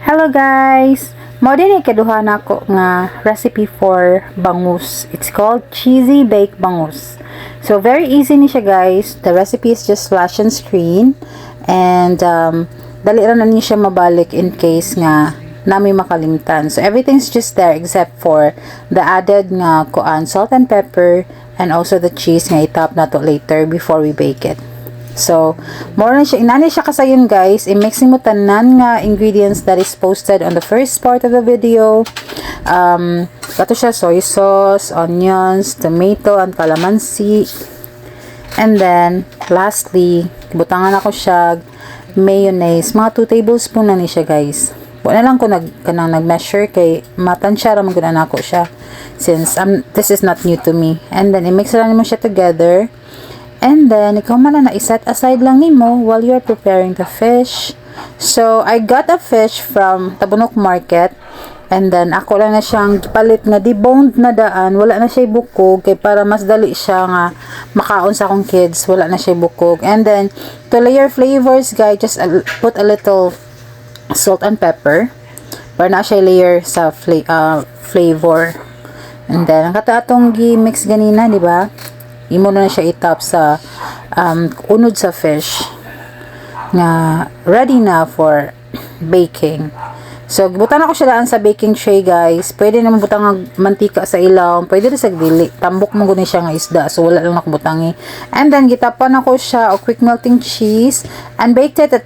Hello guys! Mao din ikaduha nako nga recipe for bangus. It's called cheesy baked bangus. So very easy ni siya guys. The recipe is just flash on screen and dali ra na ni siya mabalik in case nga nami makalimtan. So everything's just there except for the added nga kuan, salt and pepper, and also the cheese nga itap nato later before we bake it. So, more na siya, inani siya kasayon guys, i-mix mo tanan nga ingredients that is posted on the first part of the video. Kato siya soy sauce, onions, tomato, and calamansi. And then, lastly, butangan ako siya mayonnaise. Mga 2 tablespoon na ni siya guys. Wala lang ko nag-measure kay matansya ra maguna nako siya. Since this is not new to me. And then, i-mix lang mo siya together. And then, ikaw man na iset aside lang nimo while you're preparing the fish. So, I got a fish from Tabunok Market. And then, ako lang na siyang palit nga deboned na daan. Wala na siya bukog. Kay para mas dali siya nga makaon sa akong kids. Wala na siya bukog. And then, to layer flavors, guys, just put a little salt and pepper. Para na siya layer sa flavor. And then, ang kata atong gi-mix ganina, di ba? Imo na siya itap sa unod sa fish nga ready na for baking. So butan ako siya daan sa baking tray guys. Pwede naman butang ng mantika sa ilaw, pwede rin sa dili. Tambok mo guni siya nga isda, so wala lang nakabutangi. And then gitapan ako siya o quick melting cheese and baked it at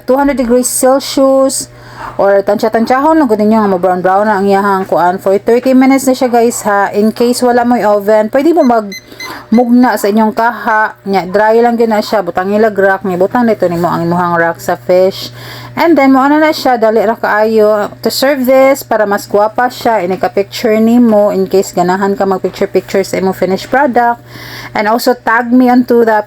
200 degrees Celsius or tansya-tansyahon lang gud niyo nga brown na ang iyahang kuan for 30 minutes na siya guys ha. In case wala mo oven, pwede mo mugna sa inyong kaha nya dry lang gyud na siya, butang ilagrak ni butang dito nimo ang imuhang rack sa fish. And then mo na siya, dali ra kaayo to serve this para mas guwapa siya. Inika picture nimo in case ganahan ka mag picture sa imong finished product, and also tag me onto the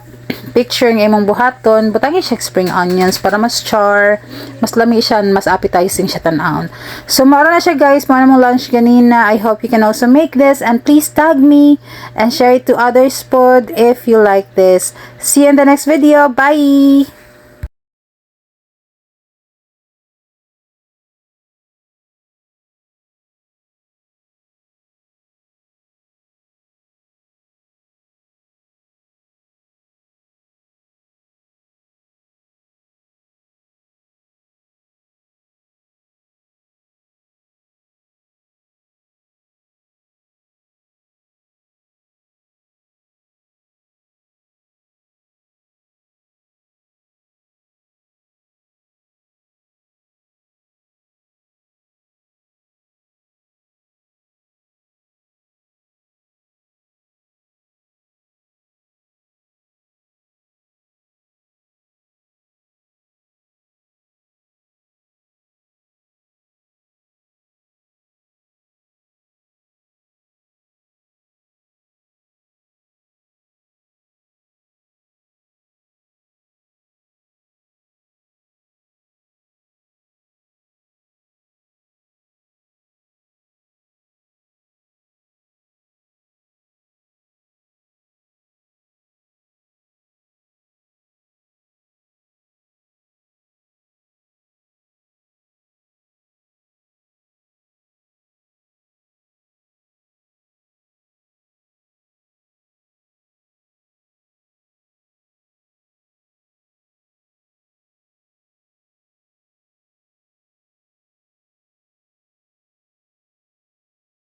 picture ng imong buhaton. Butangin siya spring onions para mas char, mas lami siya, mas appetizing siya tan-awon. So mao na siya guys, mao na mong lunch ganina. I hope you can also make this, and please tag me and share it to others pod if you like this. See you in the next video. Bye.